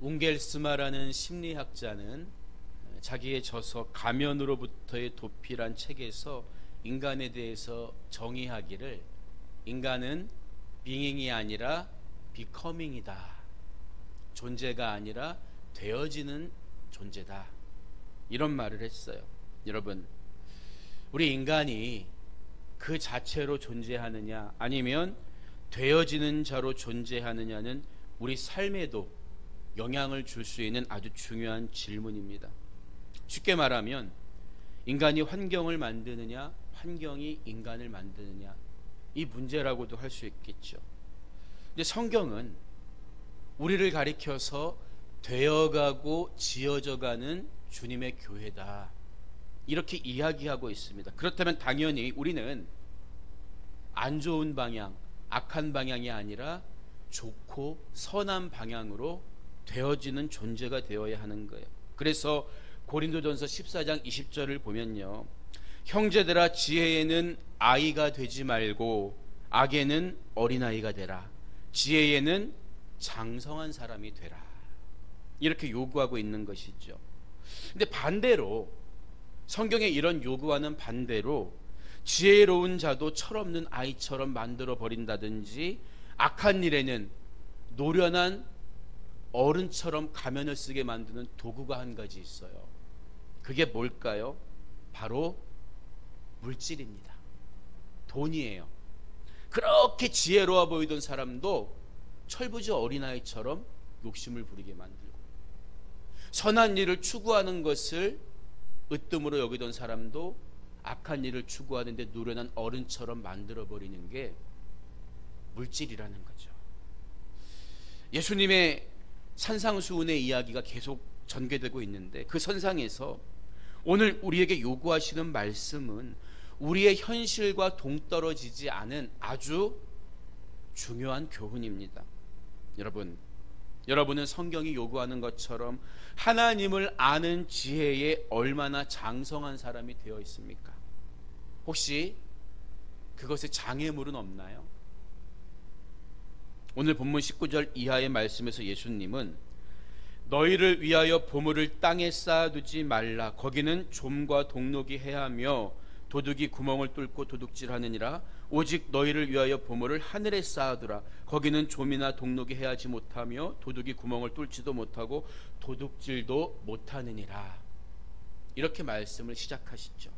웅겔스마라는 심리학자는 자기의 저서 가면으로부터의 도피란 책에서 인간에 대해서 정의하기를, 인간은 being이 아니라 becoming이다, 존재가 아니라 되어지는 존재다, 이런 말을 했어요. 여러분, 우리 인간이 그 자체로 존재하느냐 아니면 되어지는 자로 존재하느냐는 우리 삶에도 영향을 줄 수 있는 아주 중요한 질문입니다. 쉽게 말하면 인간이 환경을 만드느냐, 환경이 인간을 만드느냐, 이 문제라고도 할 수 있겠죠. 근데 성경은 우리를 가리켜서 되어가고 지어져가는 주님의 교회다, 이렇게 이야기하고 있습니다. 그렇다면 당연히 우리는 안 좋은 방향, 악한 방향이 아니라 좋고 선한 방향으로 되어지는 존재가 되어야 하는 거예요. 그래서 고린도전서 14장 20절을 보면요, 형제들아, 지혜에는 아이가 되지 말고 악에는 어린아이가 되라, 지혜에는 장성한 사람이 되라, 이렇게 요구하고 있는 것이죠. 근데 반대로 성경의 이런 요구와는 반대로 지혜로운 자도 철없는 아이처럼 만들어 버린다든지, 악한 일에는 노련한 어른처럼 가면을 쓰게 만드는 도구가 한 가지 있어요. 그게 뭘까요? 바로 물질입니다. 돈이에요. 그렇게 지혜로워 보이던 사람도 철부지 어린아이처럼 욕심을 부리게 만들고, 선한 일을 추구하는 것을 으뜸으로 여기던 사람도 악한 일을 추구하는데 노련한 어른처럼 만들어버리는 게 물질이라는 거죠. 예수님의 산상수훈의 이야기가 계속 전개되고 있는데, 그 선상에서 오늘 우리에게 요구하시는 말씀은 우리의 현실과 동떨어지지 않은 아주 중요한 교훈입니다. 여러분은 성경이 요구하는 것처럼 하나님을 아는 지혜에 얼마나 장성한 사람이 되어 있습니까? 혹시 그것에 장애물은 없나요? 오늘 본문 19절 이하의 말씀에서 예수님은 너희를 위하여 보물을 땅에 쌓아두지 말라, 거기는 좀과 동록이 해하며 도둑이 구멍을 뚫고 도둑질하느니라. 오직 너희를 위하여 보물을 하늘에 쌓아두라, 거기는 좀이나 동록이 해하지 못하며 도둑이 구멍을 뚫지도 못하고 도둑질도 못하느니라. 이렇게 말씀을 시작하시죠.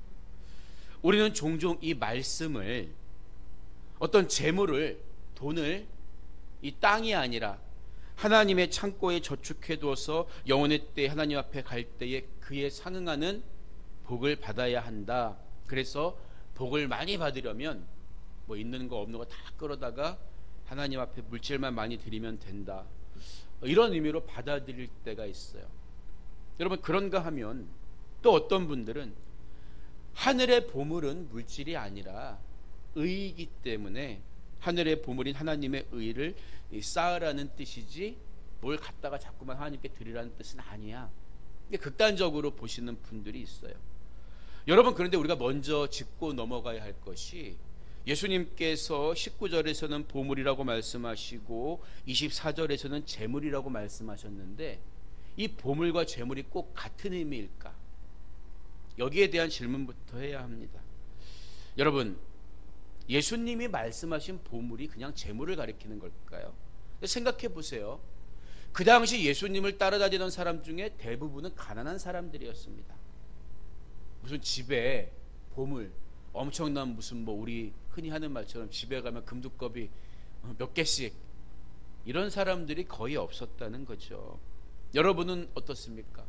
우리는 종종 이 말씀을, 어떤 재물을, 돈을 이 땅이 아니라 하나님의 창고에 저축해 두어서 영원의 때 하나님 앞에 갈 때에 그에 상응하는 복을 받아야 한다. 그래서 복을 많이 받으려면 뭐 있는 거 없는 거 다 끌어다가 하나님 앞에 물질만 많이 드리면 된다, 이런 의미로 받아들일 때가 있어요. 여러분, 그런가 하면 또 어떤 분들은 하늘의 보물은 물질이 아니라 의이기 때문에 하늘의 보물인 하나님의 의를 쌓으라는 뜻이지 뭘 갖다가 자꾸만 하나님께 드리라는 뜻은 아니야, 극단적으로 보시는 분들이 있어요. 여러분, 그런데 우리가 먼저 짚고 넘어가야 할 것이, 예수님께서 19절에서는 보물이라고 말씀하시고 24절에서는 재물이라고 말씀하셨는데, 이 보물과 재물이 꼭 같은 의미일까? 여기에 대한 질문부터 해야 합니다. 여러분, 예수님이 말씀하신 보물이 그냥 재물을 가리키는 걸까요? 생각해 보세요. 그 당시 예수님을 따라다니던 사람 중에 대부분은 가난한 사람들이었습니다. 무슨 집에 보물, 엄청난 무슨 뭐 우리 흔히 하는 말처럼 집에 가면 금두꺼비 몇 개씩, 이런 사람들이 거의 없었다는 거죠. 여러분은 어떻습니까?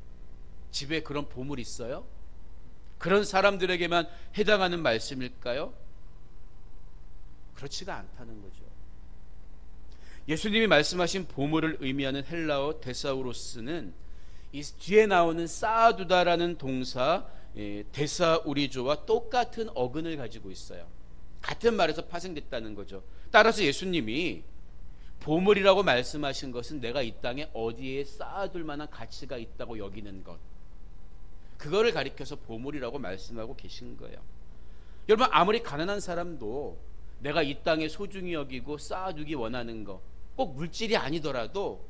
집에 그런 보물 있어요? 그런 사람들에게만 해당하는 말씀일까요? 그렇지가 않다는 거죠. 예수님이 말씀하신 보물을 의미하는 헬라어 데사우로스는 이 뒤에 나오는 쌓아두다라는 동사 데사우리조와 똑같은 어근을 가지고 있어요. 같은 말에서 파생됐다는 거죠. 따라서 예수님이 보물이라고 말씀하신 것은 내가 이 땅에 어디에 쌓아둘 만한 가치가 있다고 여기는 것, 그거를 가리켜서 보물이라고 말씀하고 계신 거예요. 여러분, 아무리 가난한 사람도 내가 이 땅에 소중히 여기고 쌓아두기 원하는 거, 꼭 물질이 아니더라도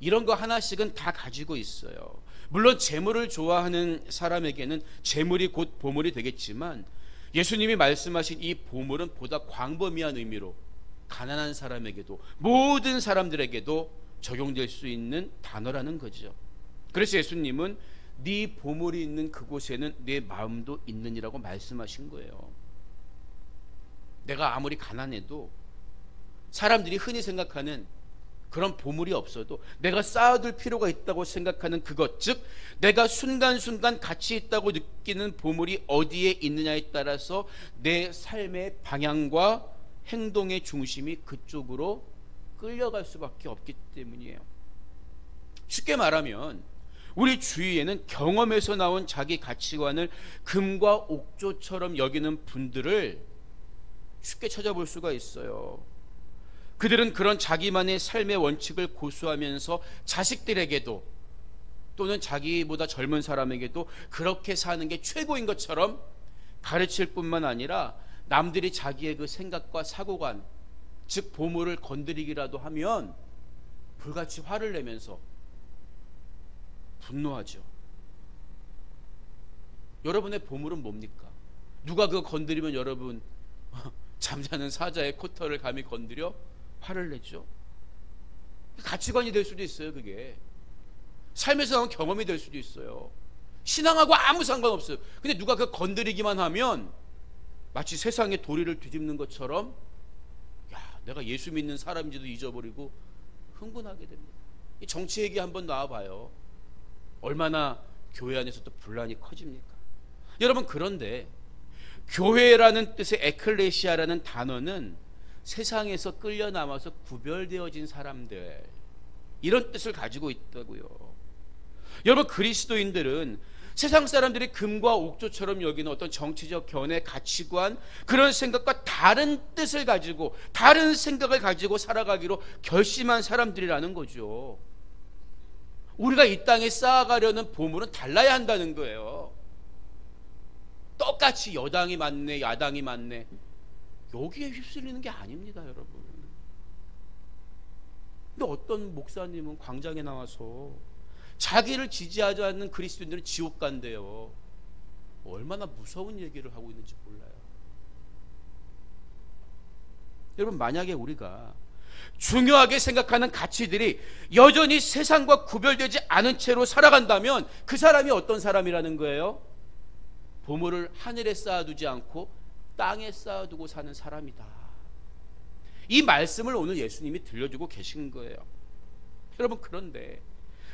이런 거 하나씩은 다 가지고 있어요. 물론 재물을 좋아하는 사람에게는 재물이 곧 보물이 되겠지만, 예수님이 말씀하신 이 보물은 보다 광범위한 의미로 가난한 사람에게도, 모든 사람들에게도 적용될 수 있는 단어라는 거죠. 그래서 예수님은 네 보물이 있는 그곳에는 내 마음도 있느니라고 말씀하신 거예요. 내가 아무리 가난해도, 사람들이 흔히 생각하는 그런 보물이 없어도 내가 쌓아둘 필요가 있다고 생각하는 그것, 즉 내가 순간순간 가치 있다고 느끼는 보물이 어디에 있느냐에 따라서 내 삶의 방향과 행동의 중심이 그쪽으로 끌려갈 수밖에 없기 때문이에요. 쉽게 말하면 우리 주위에는 경험에서 나온 자기 가치관을 금과 옥조처럼 여기는 분들을 쉽게 찾아볼 수가 있어요. 그들은 그런 자기만의 삶의 원칙을 고수하면서 자식들에게도 또는 자기보다 젊은 사람에게도 그렇게 사는 게 최고인 것처럼 가르칠 뿐만 아니라 남들이 자기의 그 생각과 사고관, 즉 보물을 건드리기라도 하면 불같이 화를 내면서 분노하죠. 여러분의 보물은 뭡니까? 누가 그거 건드리면 여러분 잠자는 사자의 코털을 감히 건드려 화를 내죠. 가치관이 될 수도 있어요. 그게 삶에서 나온 경험이 될 수도 있어요. 신앙하고 아무 상관없어요. 근데 누가 그거 건드리기만 하면 마치 세상의 도리를 뒤집는 것처럼, 야, 내가 예수 믿는 사람인지도 잊어버리고 흥분하게 됩니다. 이 정치 얘기 한번 나와봐요. 얼마나 교회 안에서도 분란이 커집니까? 여러분, 그런데 교회라는 뜻의 에클레시아라는 단어는 세상에서 끌려 남아서 구별되어진 사람들, 이런 뜻을 가지고 있다고요. 여러분, 그리스도인들은 세상 사람들이 금과 옥조처럼 여기는 어떤 정치적 견해, 가치관, 그런 생각과 다른 뜻을 가지고, 다른 생각을 가지고 살아가기로 결심한 사람들이라는 거죠. 우리가 이 땅에 쌓아가려는 보물은 달라야 한다는 거예요. 똑같이 여당이 맞네, 야당이 맞네, 여기에 휩쓸리는 게 아닙니다, 여러분. 근데 어떤 목사님은 광장에 나와서 자기를 지지하지 않는 그리스도인들은 지옥 간대요. 얼마나 무서운 얘기를 하고 있는지 몰라요. 여러분, 만약에 우리가 중요하게 생각하는 가치들이 여전히 세상과 구별되지 않은 채로 살아간다면 그 사람이 어떤 사람이라는 거예요? 보물을 하늘에 쌓아두지 않고 땅에 쌓아두고 사는 사람이다. 이 말씀을 오늘 예수님이 들려주고 계신 거예요. 여러분, 그런데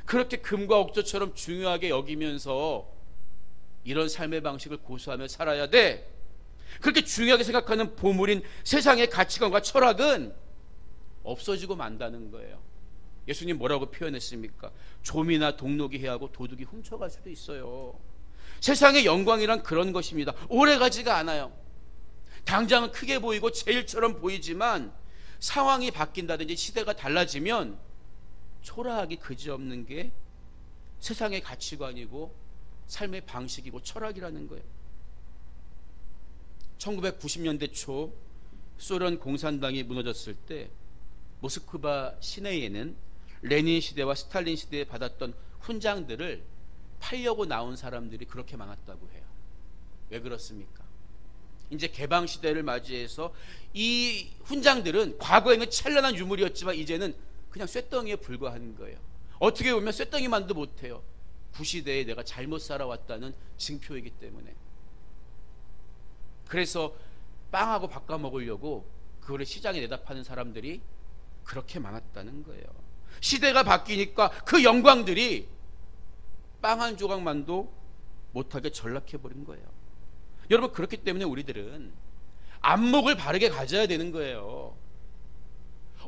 그렇게 금과 옥조처럼 중요하게 여기면서 이런 삶의 방식을 고수하며 살아야 돼. 그렇게 중요하게 생각하는 보물인 세상의 가치관과 철학은 없어지고 만다는 거예요. 예수님 뭐라고 표현했습니까? 좀이나 동록이 해하고 도둑이 훔쳐갈 수도 있어요. 세상의 영광이란 그런 것입니다. 오래가지가 않아요. 당장은 크게 보이고 제일처럼 보이지만 상황이 바뀐다든지 시대가 달라지면 초라하기 그지없는 게 세상의 가치관이고 삶의 방식이고 철학이라는 거예요. 1990년대 초 소련 공산당이 무너졌을 때 모스크바 시내에는 레닌 시대와 스탈린 시대에 받았던 훈장들을 팔려고 나온 사람들이 그렇게 많았다고 해요. 왜 그렇습니까? 이제 개방 시대를 맞이해서 이 훈장들은 과거에는 찬란한 유물이었지만 이제는 그냥 쇳덩이에 불과한 거예요. 어떻게 보면 쇳덩이만도 못해요. 구시대에 내가 잘못 살아왔다는 징표이기 때문에. 그래서 빵하고 바꿔 먹으려고 그거를 시장에 내다 파는 사람들이 그렇게 많았다는 거예요. 시대가 바뀌니까 그 영광들이 빵 한 조각만도 못하게 전락해버린 거예요. 여러분, 그렇기 때문에 우리들은 안목을 바르게 가져야 되는 거예요.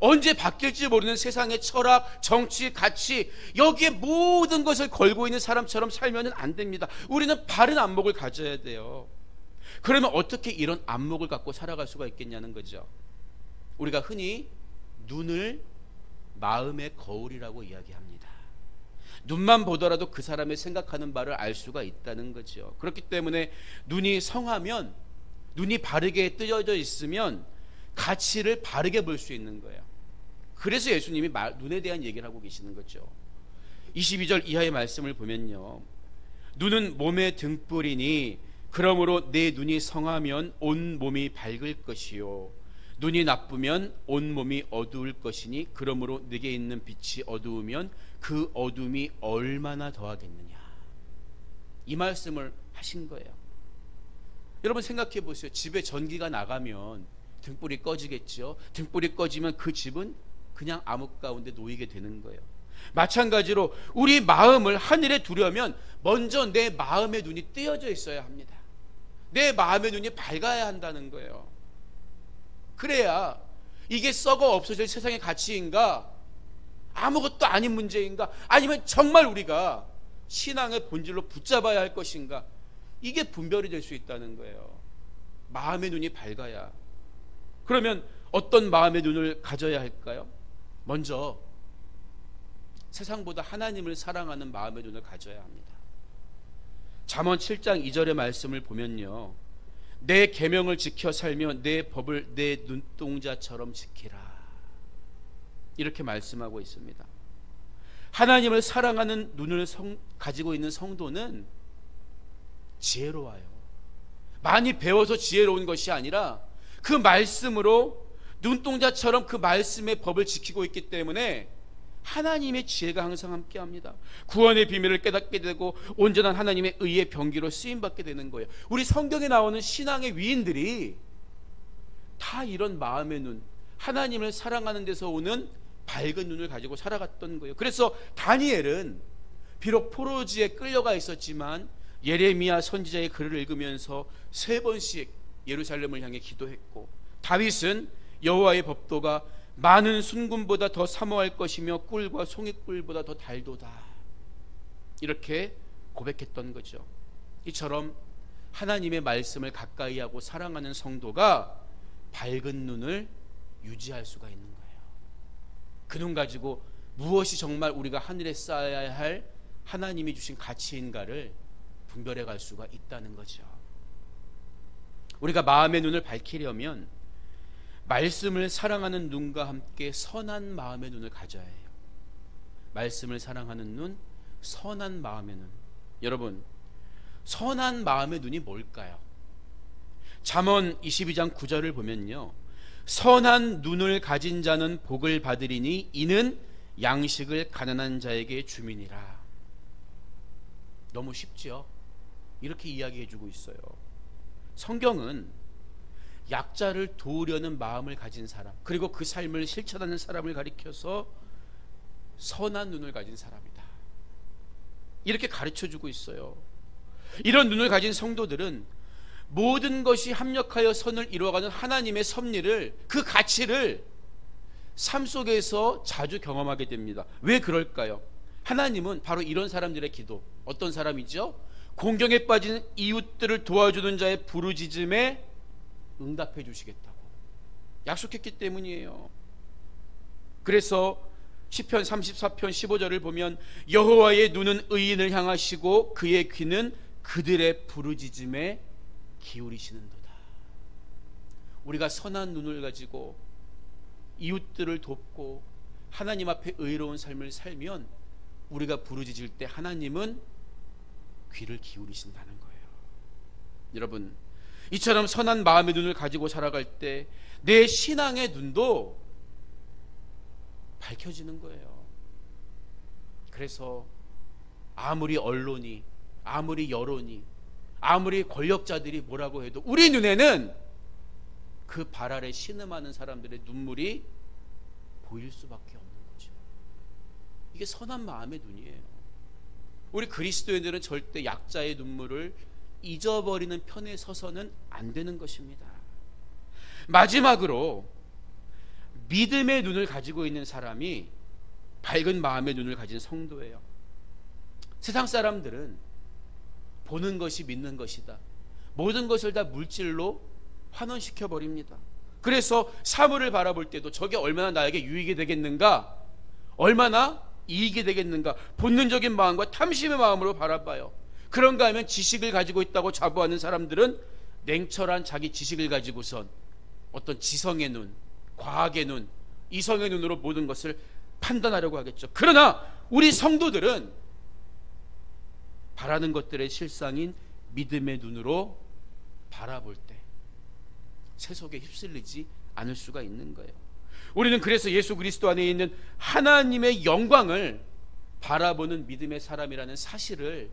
언제 바뀔지 모르는 세상의 철학, 정치, 가치, 여기에 모든 것을 걸고 있는 사람처럼 살면 안 됩니다. 우리는 바른 안목을 가져야 돼요. 그러면 어떻게 이런 안목을 갖고 살아갈 수가 있겠냐는 거죠. 우리가 흔히 눈을 마음의 거울이라고 이야기합니다. 눈만 보더라도 그 사람의 생각하는 바를 알 수가 있다는 거죠. 그렇기 때문에 눈이 성하면, 눈이 바르게 뜨여져 있으면 가치를 바르게 볼 수 있는 거예요. 그래서 예수님이 눈에 대한 얘기를 하고 계시는 거죠. 22절 이하의 말씀을 보면요, 눈은 몸의 등불이니 그러므로 내 눈이 성하면 온 몸이 밝을 것이요 눈이 나쁘면 온 몸이 어두울 것이니 그러므로 네게 있는 빛이 어두우면 그 어둠이 얼마나 더하겠느냐. 이 말씀을 하신 거예요. 여러분 생각해 보세요. 집에 전기가 나가면 등불이 꺼지겠죠. 등불이 꺼지면 그 집은 그냥 암흑 가운데 놓이게 되는 거예요. 마찬가지로 우리 마음을 하늘에 두려면 먼저 내 마음의 눈이 뜨여져 있어야 합니다. 내 마음의 눈이 밝아야 한다는 거예요. 그래야 이게 썩어 없어질 세상의 가치인가, 아무것도 아닌 문제인가, 아니면 정말 우리가 신앙의 본질로 붙잡아야 할 것인가, 이게 분별이 될 수 있다는 거예요. 마음의 눈이 밝아야. 그러면 어떤 마음의 눈을 가져야 할까요? 먼저 세상보다 하나님을 사랑하는 마음의 눈을 가져야 합니다. 잠언 7장 2절의 말씀을 보면요, 내 계명을 지켜 살며 내 법을 내 눈동자처럼 지키라, 이렇게 말씀하고 있습니다. 하나님을 사랑하는 눈을 가지고 있는 성도는 지혜로워요. 많이 배워서 지혜로운 것이 아니라 그 말씀으로 눈동자처럼 그 말씀의 법을 지키고 있기 때문에 하나님의 지혜가 항상 함께합니다. 구원의 비밀을 깨닫게 되고 온전한 하나님의 의의 병기로 쓰임받게 되는 거예요. 우리 성경에 나오는 신앙의 위인들이 다 이런 마음의 눈, 하나님을 사랑하는 데서 오는 밝은 눈을 가지고 살아갔던 거예요. 그래서 다니엘은 비록 포로지에 끌려가 있었지만 예레미야 선지자의 글을 읽으면서 3번씩 예루살렘을 향해 기도했고, 다윗은 여호와의 법도가 많은 순금보다 더 사모할 것이며 꿀과 송이꿀보다 더 달도다, 이렇게 고백했던 거죠. 이처럼 하나님의 말씀을 가까이 하고 사랑하는 성도가 밝은 눈을 유지할 수가 있는 거예요. 그 눈 가지고 무엇이 정말 우리가 하늘에 쌓아야 할 하나님이 주신 가치인가를 분별해 갈 수가 있다는 거죠. 우리가 마음의 눈을 밝히려면 말씀을 사랑하는 눈과 함께 선한 마음의 눈을 가져야 해요. 말씀을 사랑하는 눈, 선한 마음의 눈. 여러분, 선한 마음의 눈이 뭘까요? 잠언 22장 9절을 보면요, 선한 눈을 가진 자는 복을 받으리니 이는 양식을 가난한 자에게 주민이라. 너무 쉽죠? 이렇게 이야기해 주고 있어요. 성경은 약자를 도우려는 마음을 가진 사람, 그리고 그 삶을 실천하는 사람을 가리켜서 선한 눈을 가진 사람이다, 이렇게 가르쳐 주고 있어요. 이런 눈을 가진 성도들은 모든 것이 합력하여 선을 이루어가는 하나님의 섭리를, 그 가치를 삶 속에서 자주 경험하게 됩니다. 왜 그럴까요? 하나님은 바로 이런 사람들의 기도, 어떤 사람이죠? 공경에 빠진 이웃들을 도와주는 자의 부르짖음에 응답해 주시겠다고 약속했기 때문이에요. 그래서 시편 34편 15절을 보면 여호와의 눈은 의인을 향하시고 그의 귀는 그들의 부르짖음에 기울이시는도다. 우리가 선한 눈을 가지고 이웃들을 돕고 하나님 앞에 의로운 삶을 살면 우리가 부르짖을 때 하나님은 귀를 기울이신다는 거예요. 여러분, 이처럼 선한 마음의 눈을 가지고 살아갈 때 내 신앙의 눈도 밝혀지는 거예요. 그래서 아무리 언론이, 아무리 여론이, 아무리 권력자들이 뭐라고 해도 우리 눈에는 그 발 아래 신음하는 사람들의 눈물이 보일 수밖에 없는 거죠. 이게 선한 마음의 눈이에요. 우리 그리스도인들은 절대 약자의 눈물을 잊어버리는 편에 서서는 안 되는 것입니다. 마지막으로 믿음의 눈을 가지고 있는 사람이 밝은 마음의 눈을 가진 성도예요. 세상 사람들은 보는 것이 믿는 것이다, 모든 것을 다 물질로 환원시켜 버립니다. 그래서 사물을 바라볼 때도 저게 얼마나 나에게 유익이 되겠는가, 얼마나 이익이 되겠는가, 본능적인 마음과 탐심의 마음으로 바라봐요. 그런가 하면 지식을 가지고 있다고 자부하는 사람들은 냉철한 자기 지식을 가지고선 어떤 지성의 눈, 과학의 눈, 이성의 눈으로 모든 것을 판단하려고 하겠죠. 그러나 우리 성도들은 바라는 것들의 실상인 믿음의 눈으로 바라볼 때 세속에 휩쓸리지 않을 수가 있는 거예요. 우리는 그래서 예수 그리스도 안에 있는 하나님의 영광을 바라보는 믿음의 사람이라는 사실을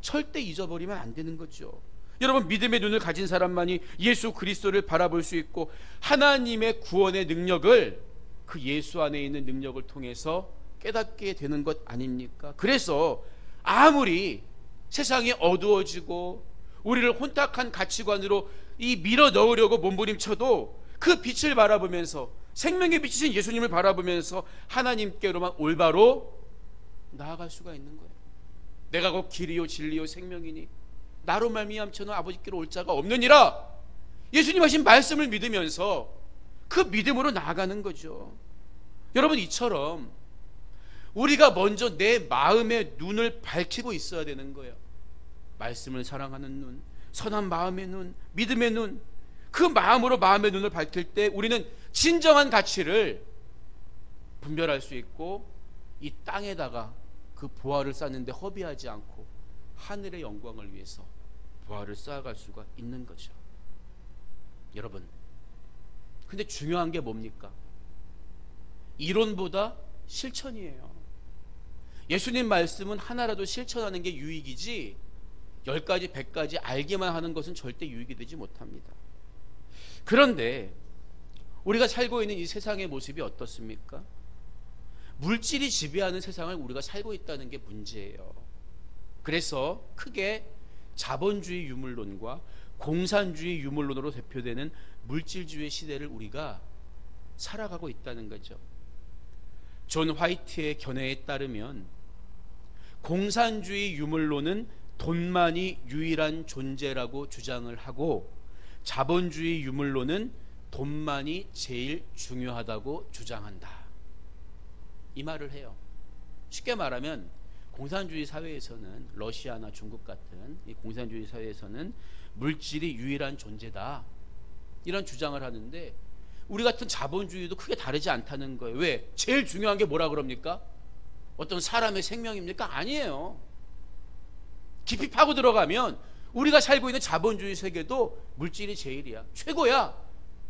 절대 잊어버리면 안 되는 거죠. 여러분, 믿음의 눈을 가진 사람만이 예수 그리스도를 바라볼 수 있고 하나님의 구원의 능력을 그 예수 안에 있는 능력을 통해서 깨닫게 되는 것 아닙니까? 그래서 아무리 세상이 어두워지고 우리를 혼탁한 가치관으로 밀어 넣으려고 몸부림쳐도 그 빛을 바라보면서, 생명의 빛이신 예수님을 바라보면서 하나님께로만 올바로 나아갈 수가 있는 거예요. 내가 곧 길이요 진리요 생명이니 나로 말미암고는 아버지께로 올 자가 없느니라. 예수님 하신 말씀을 믿으면서 그 믿음으로 나아가는 거죠. 여러분, 이처럼 우리가 먼저 내 마음의 눈을 밝히고 있어야 되는 거예요. 말씀을 사랑하는 눈, 선한 마음의 눈, 믿음의 눈, 그 마음으로 마음의 눈을 밝힐 때 우리는 진정한 가치를 분별할 수 있고 이 땅에다가 그 보화를 쌓는데 허비하지 않고 하늘의 영광을 위해서 보화를 쌓아갈 수가 있는 거죠. 여러분, 근데 중요한 게 뭡니까? 이론보다 실천이에요. 예수님 말씀은 하나라도 실천하는 게 유익이지 10가지 100가지 알기만 하는 것은 절대 유익이 되지 못합니다. 그런데 우리가 살고 있는 이 세상의 모습이 어떻습니까? 물질이 지배하는 세상을 우리가 살고 있다는 게 문제예요. 그래서 크게 자본주의 유물론과 공산주의 유물론으로 대표되는 물질주의 시대를 우리가 살아가고 있다는 거죠. 존 화이트의 견해에 따르면 공산주의 유물론은 돈만이 유일한 존재라고 주장을 하고 자본주의 유물론은 돈만이 제일 중요하다고 주장한다. 이 말을 해요. 쉽게 말하면 공산주의 사회에서는, 러시아나 중국 같은 이 공산주의 사회에서는 물질이 유일한 존재다, 이런 주장을 하는데 우리 같은 자본주의도 크게 다르지 않다는 거예요. 왜? 제일 중요한 게 뭐라 그럽니까? 어떤 사람의 생명입니까? 아니에요. 깊이 파고 들어가면 우리가 살고 있는 자본주의 세계도 물질이 제일이야, 최고야.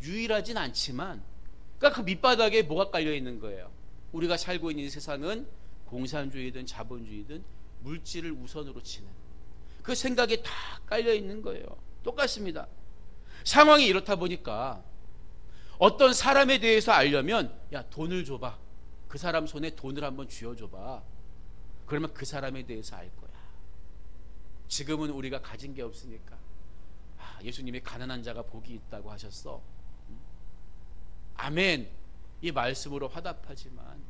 유일하진 않지만, 그러니까 그 밑바닥에 뭐가 깔려 있는 거예요? 우리가 살고 있는 이 세상은 공산주의든 자본주의든 물질을 우선으로 치는 그 생각이 다 깔려 있는 거예요. 똑같습니다. 상황이 이렇다 보니까 어떤 사람에 대해서 알려면, 야, 돈을 줘봐, 그 사람 손에 돈을 한번 쥐어줘봐, 그러면 그 사람에 대해서 알 거야. 지금은 우리가 가진 게 없으니까, 예수님이 가난한 자가 복이 있다고 하셨어. 아멘. 이 말씀으로 화답하지만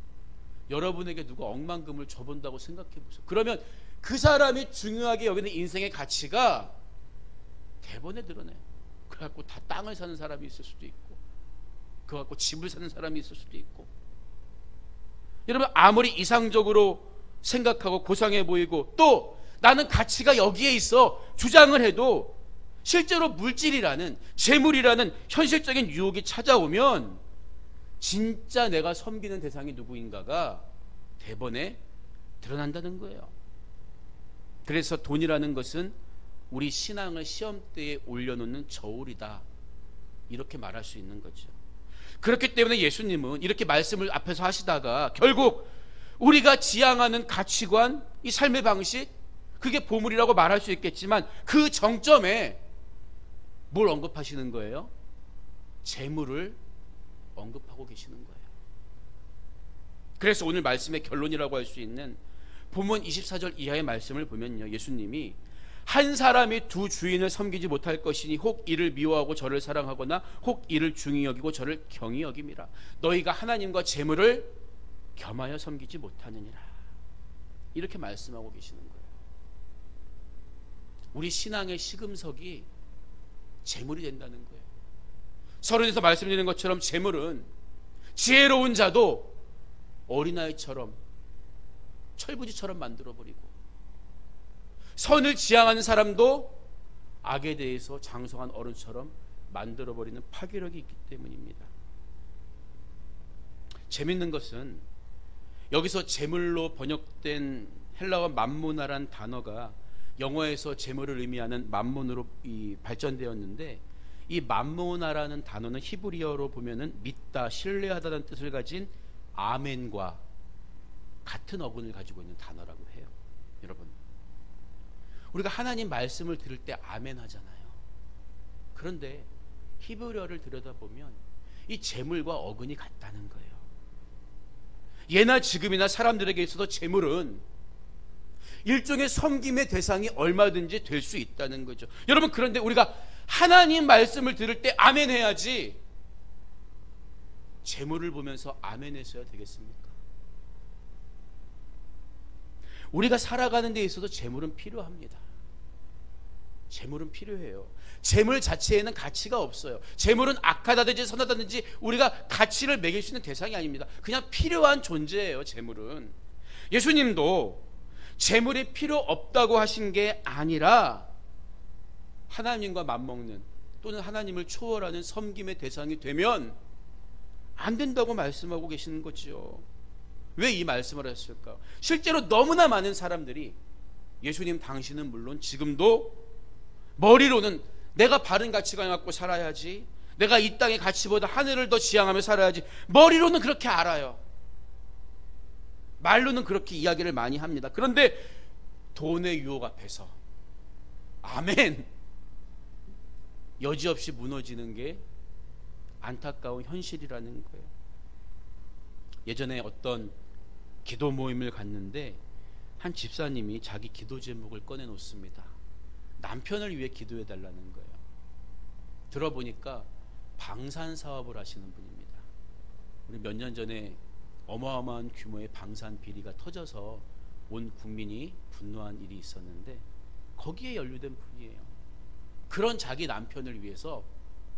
여러분에게 누가 억만금을 줘본다고 생각해 보세요. 그러면 그 사람이 중요하게 여기는 인생의 가치가 대번에 드러나요. 그래갖고 다 땅을 사는 사람이 있을 수도 있고, 그래갖고 집을 사는 사람이 있을 수도 있고. 여러분, 아무리 이상적으로 생각하고 고상해 보이고 또 나는 가치가 여기에 있어 주장을 해도 실제로 물질이라는, 재물이라는 현실적인 유혹이 찾아오면 진짜 내가 섬기는 대상이 누구인가가 대번에 드러난다는 거예요. 그래서 돈이라는 것은 우리 신앙을 시험대에 올려놓는 저울이다, 이렇게 말할 수 있는 거죠. 그렇기 때문에 예수님은 이렇게 말씀을 앞에서 하시다가 결국 우리가 지향하는 가치관, 이 삶의 방식, 그게 보물이라고 말할 수 있겠지만 그 정점에 뭘 언급하시는 거예요? 재물을 언급하고 계시는 거예요. 그래서 오늘 말씀의 결론이라고 할 수 있는 본문 24절 이하의 말씀을 보면요, 예수님이 한 사람이 두 주인을 섬기지 못할 것이니 혹 이를 미워하고 저를 사랑하거나 혹 이를 중히 여기고 저를 경히 여김이라. 너희가 하나님과 재물을 겸하여 섬기지 못하느니라. 이렇게 말씀하고 계시는 거예요. 우리 신앙의 시금석이 재물이 된다는 거예요. 서론에서 말씀드리는 것처럼 재물은 지혜로운 자도 어린아이처럼 철부지처럼 만들어버리고, 선을 지향하는 사람도 악에 대해서 장성한 어른처럼 만들어버리는 파괴력이 있기 때문입니다. 재밌는 것은 여기서 재물로 번역된 헬라어 맘모나란 단어가 영어에서 재물을 의미하는 맘몬으로 발전되었는데, 이 맘모나라는 단어는 히브리어로 보면은 믿다, 신뢰하다는 뜻을 가진 아멘과 같은 어근을 가지고 있는 단어라고 해요. 여러분, 우리가 하나님 말씀을 들을 때 아멘 하잖아요. 그런데 히브리어를 들여다보면 이 재물과 어근이 같다는 거예요. 예나 지금이나 사람들에게 있어서 재물은 일종의 섬김의 대상이 얼마든지 될 수 있다는 거죠. 여러분, 그런데 우리가 하나님 말씀을 들을 때 아멘 해야지 재물을 보면서 아멘 했어야 되겠습니까? 우리가 살아가는 데 있어서 재물은 필요합니다. 재물은 필요해요. 재물 자체에는 가치가 없어요. 재물은 악하다든지 선하다든지 우리가 가치를 매길 수 있는 대상이 아닙니다. 그냥 필요한 존재예요. 재물은. 예수님도 재물이 필요 없다고 하신 게 아니라 하나님과 맞먹는 또는 하나님을 초월하는 섬김의 대상이 되면 안 된다고 말씀하고 계시는 거죠. 왜 이 말씀을 하셨을까? 실제로 너무나 많은 사람들이, 예수님 당신은 물론 지금도 머리로는 내가 바른 가치관을 갖고 살아야지, 내가 이 땅의 가치보다 하늘을 더 지향하며 살아야지, 머리로는 그렇게 알아요. 말로는 그렇게 이야기를 많이 합니다. 그런데 돈의 유혹 앞에서 아멘 여지없이 무너지는 게 안타까운 현실이라는 거예요. 예전에 어떤 기도 모임을 갔는데 한 집사님이 자기 기도 제목을 꺼내 놓습니다. 남편을 위해 기도해 달라는 거예요. 들어보니까 방산 사업을 하시는 분입니다. 우리 몇 년 전에 어마어마한 규모의 방산 비리가 터져서 온 국민이 분노한 일이 있었는데 거기에 연루된 분이에요. 그런 자기 남편을 위해서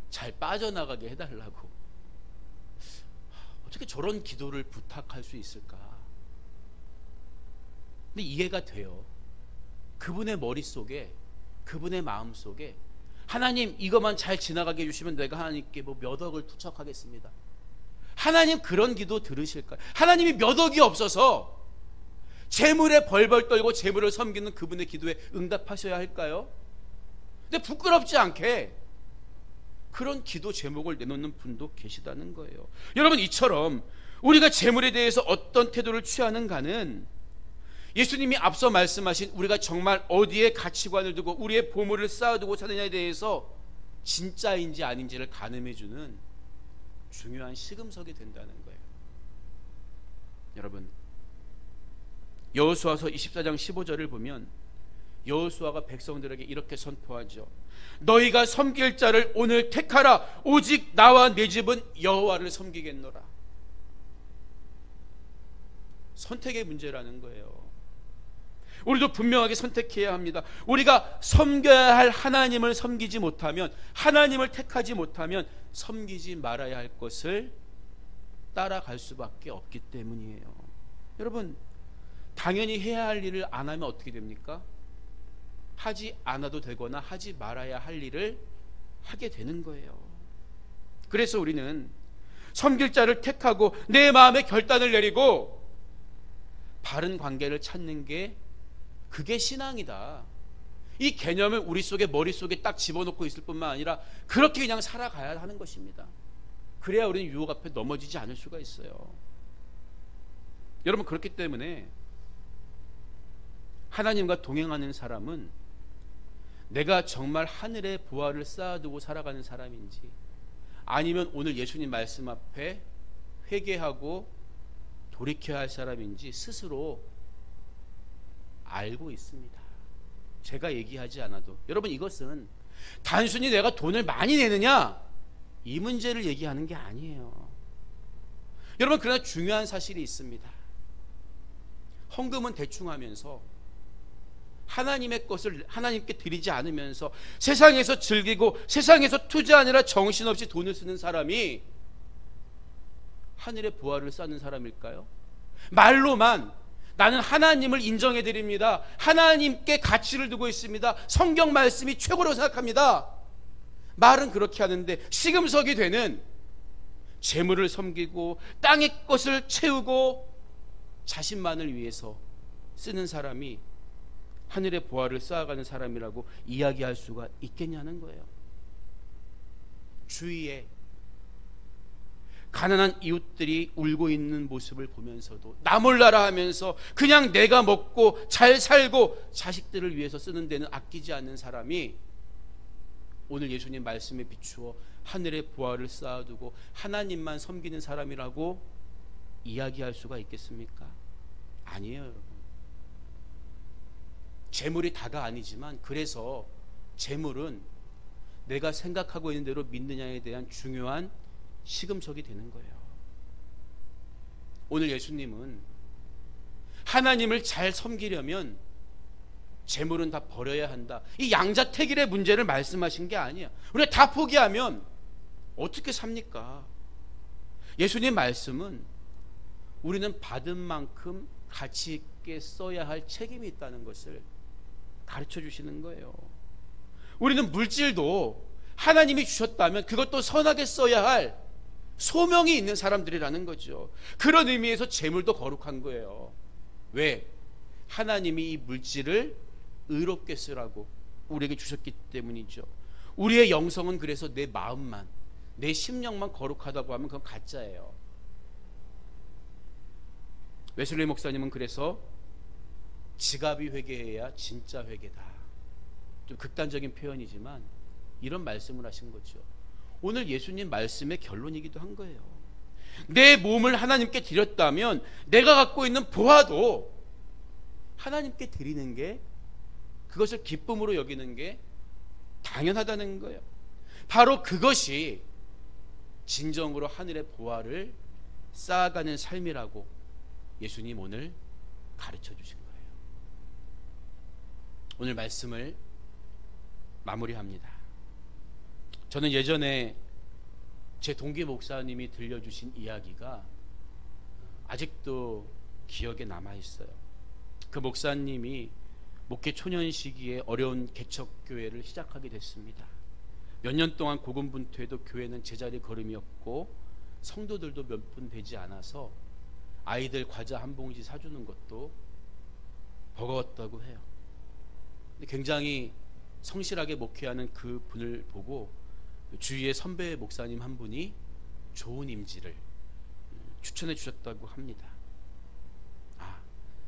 잘 빠져나가게 해달라고. 어떻게 저런 기도를 부탁할 수 있을까? 근데 이해가 돼요. 그분의 머릿속에, 그분의 마음속에 하나님 이것만 잘 지나가게 해주시면 내가 하나님께 뭐 몇 억을 투척하겠습니다. 하나님 그런 기도 들으실까요? 하나님이 몇 억이 없어서 재물에 벌벌 떨고 재물을 섬기는 그분의 기도에 응답하셔야 할까요? 근데 부끄럽지 않게 그런 기도 제목을 내놓는 분도 계시다는 거예요. 여러분, 이처럼 우리가 재물에 대해서 어떤 태도를 취하는가는 예수님이 앞서 말씀하신 우리가 정말 어디에 가치관을 두고 우리의 보물을 쌓아두고 사느냐에 대해서 진짜인지 아닌지를 가늠해주는 중요한 시금석이 된다는 거예요. 여러분, 여호수아서 24장 15절을 보면 여호수아가 백성들에게 이렇게 선포하죠. 너희가 섬길 자를 오늘 택하라. 오직 나와 내 집은 여호와를 섬기겠노라. 선택의 문제라는 거예요. 우리도 분명하게 선택해야 합니다. 우리가 섬겨야 할 하나님을 섬기지 못하면, 하나님을 택하지 못하면 섬기지 말아야 할 것을 따라갈 수밖에 없기 때문이에요. 여러분, 당연히 해야 할 일을 안 하면 어떻게 됩니까? 하지 않아도 되거나 하지 말아야 할 일을 하게 되는 거예요. 그래서 우리는 섬길 자를 택하고 내 마음에 결단을 내리고 바른 관계를 찾는 게, 그게 신앙이다. 이 개념을 우리 속에, 머릿속에 딱 집어넣고 있을 뿐만 아니라 그렇게 그냥 살아가야 하는 것입니다. 그래야 우리는 유혹 앞에 넘어지지 않을 수가 있어요. 여러분, 그렇기 때문에 하나님과 동행하는 사람은 내가 정말 하늘의 보화를 쌓아두고 살아가는 사람인지, 아니면 오늘 예수님 말씀 앞에 회개하고 돌이켜야 할 사람인지 스스로 알고 있습니다. 제가 얘기하지 않아도. 여러분, 이것은 단순히 내가 돈을 많이 내느냐 이 문제를 얘기하는 게 아니에요. 여러분, 그러나 중요한 사실이 있습니다. 헌금은 대충 하면서 하나님의 것을 하나님께 드리지 않으면서 세상에서 즐기고 세상에서 투자하느라 정신없이 돈을 쓰는 사람이 하늘의 보화를 쌓는 사람일까요? 말로만 나는 하나님을 인정해 드립니다, 하나님께 가치를 두고 있습니다, 성경 말씀이 최고로 생각합니다, 말은 그렇게 하는데 시금석이 되는 재물을 섬기고 땅의 것을 채우고 자신만을 위해서 쓰는 사람이 하늘의 보화를 쌓아가는 사람이라고 이야기할 수가 있겠냐는 거예요. 주위에 가난한 이웃들이 울고 있는 모습을 보면서도 나 몰라라 하면서 그냥 내가 먹고 잘 살고 자식들을 위해서 쓰는 데는 아끼지 않는 사람이 오늘 예수님 말씀에 비추어 하늘의 보화를 쌓아두고 하나님만 섬기는 사람이라고 이야기할 수가 있겠습니까? 아니에요, 여러분. 재물이 다가 아니지만 그래서 재물은 내가 생각하고 있는 대로 믿느냐에 대한 중요한 시금석이 되는 거예요. 오늘 예수님은 하나님을 잘 섬기려면 재물은 다 버려야 한다, 이 양자택일의 문제를 말씀하신 게 아니야. 우리가 다 포기하면 어떻게 삽니까? 예수님 말씀은 우리는 받은 만큼 가치 있게 써야 할 책임이 있다는 것을 가르쳐 주시는 거예요. 우리는 물질도 하나님이 주셨다면 그것도 선하게 써야 할 소명이 있는 사람들이라는 거죠. 그런 의미에서 재물도 거룩한 거예요. 왜? 하나님이 이 물질을 의롭게 쓰라고 우리에게 주셨기 때문이죠. 우리의 영성은 그래서 내 마음만, 내 심령만 거룩하다고 하면 그건 가짜예요. 웨슬리 목사님은 그래서 지갑이 회개해야 진짜 회개다, 좀 극단적인 표현이지만 이런 말씀을 하신 거죠. 오늘 예수님 말씀의 결론이기도 한 거예요. 내 몸을 하나님께 드렸다면 내가 갖고 있는 보화도 하나님께 드리는 게, 그것을 기쁨으로 여기는 게 당연하다는 거예요. 바로 그것이 진정으로 하늘의 보화를 쌓아가는 삶이라고 예수님 오늘 가르쳐 주신 거예요. 오늘 말씀을 마무리합니다. 저는 예전에 제 동기 목사님이 들려주신 이야기가 아직도 기억에 남아있어요. 그 목사님이 목회 초년 시기에 어려운 개척교회를 시작하게 됐습니다. 몇 년 동안 고군분투해도 교회는 제자리 걸음이었고 성도들도 몇 분 되지 않아서 아이들 과자 한 봉지 사주는 것도 버거웠다고 해요. 근데 굉장히 성실하게 목회하는 그 분을 보고 주위의 선배 목사님 한 분이 좋은 임지를 추천해 주셨다고 합니다.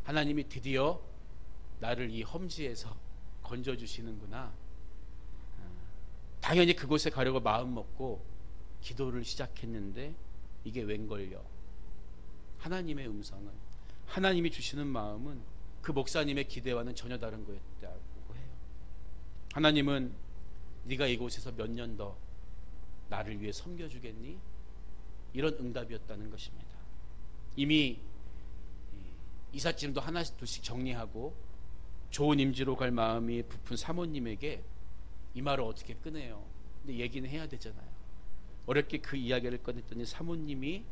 하나님이 드디어 나를 이 험지에서 건져주시는구나. 당연히 그곳에 가려고 마음 먹고 기도를 시작했는데 이게 웬걸요. 하나님의 음성은, 하나님이 주시는 마음은 그 목사님의 기대와는 전혀 다른 거였다고 해요. 하나님은 네가 이곳에서 몇 년 더 나를 위해 섬겨주겠니? 이런 응답이었다는 것입니다. 이미 이삿짐도 하나씩 둘씩 정리하고 좋은 임지로 갈 마음이 부푼 사모님에게 이 말을 어떻게 꺼내요? 근데 얘기는 해야 되잖아요. 어렵게 그 이야기를 꺼냈더니 사모님이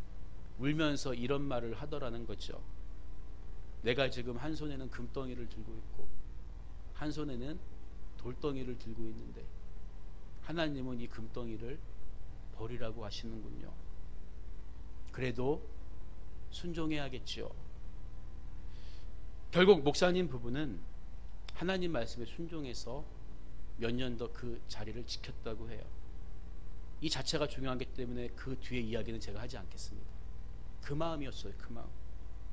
울면서 이런 말을 하더라는 거죠. 내가 지금 한 손에는 금덩이를 들고 있고 한 손에는 돌덩이를 들고 있는데 하나님은 이 금덩이를 버리라고 하시는군요. 그래도 순종해야겠죠. 결국 목사님 부부는 하나님 말씀에 순종해서 몇 년 더 그 자리를 지켰다고 해요. 이 자체가 중요하기 때문에 그 뒤에 이야기는 제가 하지 않겠습니다. 그 마음이었어요. 그 마음.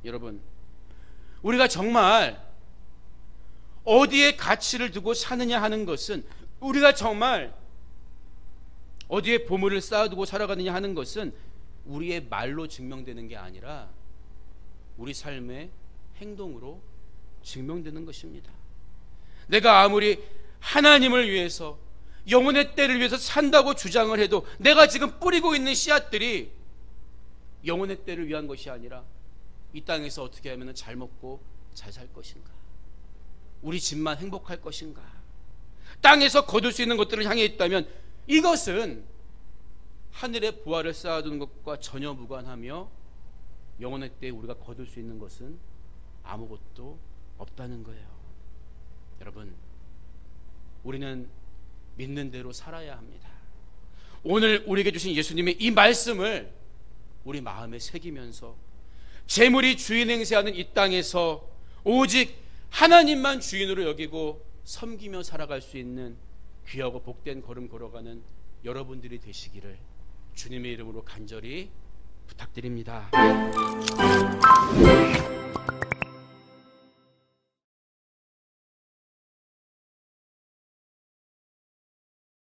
여러분, 우리가 정말 어디에 가치를 두고 사느냐 하는 것은, 우리가 정말 어디에 보물을 쌓아두고 살아가느냐 하는 것은 우리의 말로 증명되는 게 아니라 우리 삶의 행동으로 증명되는 것입니다. 내가 아무리 하나님을 위해서, 영혼의 때를 위해서 산다고 주장을 해도 내가 지금 뿌리고 있는 씨앗들이 영혼의 때를 위한 것이 아니라 이 땅에서 어떻게 하면 잘 먹고 잘 살 것인가, 우리 집만 행복할 것인가? 땅에서 거둘 수 있는 것들을 향해 있다면 이것은 하늘의 보화를 쌓아두는 것과 전혀 무관하며 영원의 때에 우리가 거둘 수 있는 것은 아무것도 없다는 거예요. 여러분, 우리는 믿는 대로 살아야 합니다. 오늘 우리에게 주신 예수님의 이 말씀을 우리 마음에 새기면서 재물이 주인 행세하는 이 땅에서 오직 하나님만 주인으로 여기고 섬기며 살아갈 수 있는 귀하고 복된 걸음 걸어가는 여러분들이 되시기를 주님의 이름으로 간절히 부탁드립니다.